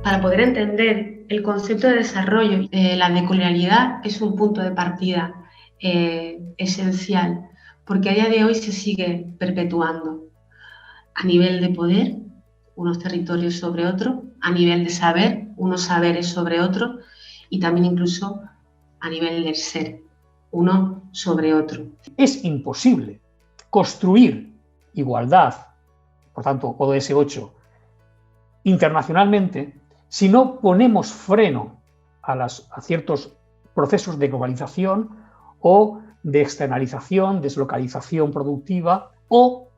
Para poder entender el concepto de desarrollo, la decolonialidad es un punto de partida esencial, porque a día de hoy se sigue perpetuando a nivel de poder, unos territorios sobre otros, a nivel de saber, unos saberes sobre otros, y también incluso a nivel del ser, uno sobre otro. Es imposible construir igualdad, por tanto, ODS 8, internacionalmente, si no ponemos freno a ciertos procesos de globalización o de externalización, deslocalización productiva o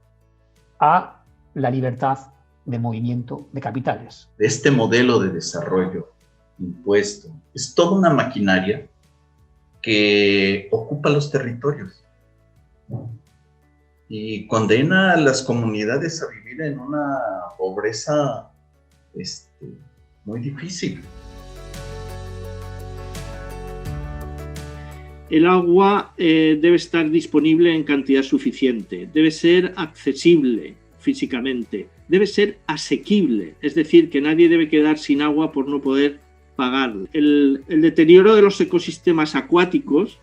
a la libertad de movimiento de capitales. Este modelo de desarrollo impuesto es toda una maquinaria que ocupa los territorios y condena a las comunidades a vivir en una pobreza muy difícil. El agua debe estar disponible en cantidad suficiente, debe ser accesible físicamente, debe ser asequible, es decir, que nadie debe quedar sin agua por no poder pagarla. El deterioro de los ecosistemas acuáticos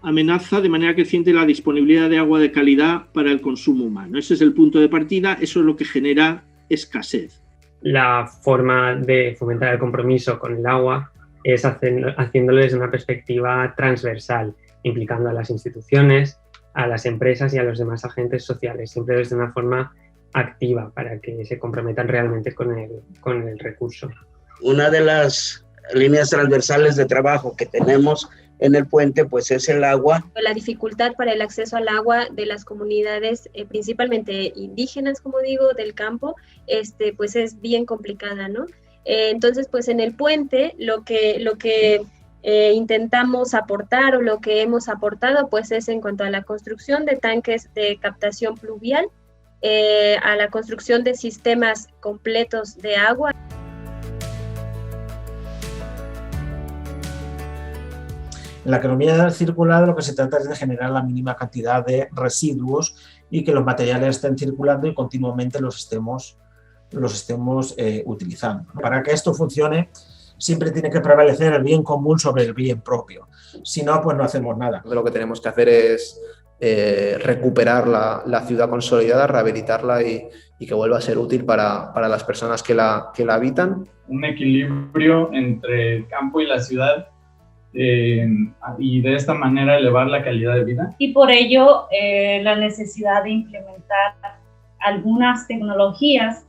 amenaza de manera creciente la disponibilidad de agua de calidad para el consumo humano. Ese es el punto de partida, eso es lo que genera escasez. La forma de fomentar el compromiso con el agua es haciéndolo desde una perspectiva transversal, implicando a las instituciones, a las empresas y a los demás agentes sociales, siempre desde una forma activa para que se comprometan realmente con el recurso. Una de las líneas transversales de trabajo que tenemos en el puente pues es el agua. La dificultad para el acceso al agua de las comunidades, principalmente indígenas, como digo, del campo, pues es bien complicada, ¿no? Entonces, pues en el puente lo que intentamos aportar o lo que hemos aportado pues es en cuanto a la construcción de tanques de captación pluvial, a la construcción de sistemas completos de agua. En la economía circular lo que se trata es de generar la mínima cantidad de residuos y que los materiales estén circulando y continuamente los estemos utilizando. Para que esto funcione siempre tiene que prevalecer el bien común sobre el bien propio. Si no, pues no hacemos nada. Lo que tenemos que hacer es recuperar la ciudad consolidada, rehabilitarla y que vuelva a ser útil para las personas que la habitan. Un equilibrio entre el campo y la ciudad y de esta manera elevar la calidad de vida. Y por ello la necesidad de implementar algunas tecnologías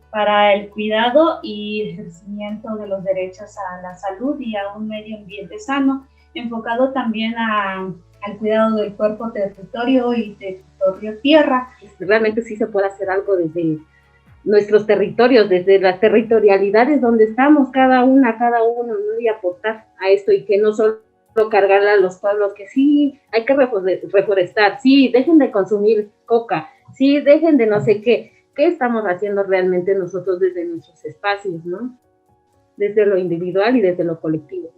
para el cuidado y ejercimiento de los derechos a la salud y a un medio ambiente sano, enfocado también al cuidado del cuerpo territorio y territorio tierra. Realmente sí se puede hacer algo desde nuestros territorios, desde las territorialidades donde estamos cada uno, ¿no? Y aportar a esto y que no solo cargarle a los pueblos que sí, hay que reforestar, sí, dejen de consumir coca, sí, dejen de no sé qué. ¿Qué estamos haciendo realmente nosotros desde nuestros espacios, ¿no? Desde lo individual y desde lo colectivo.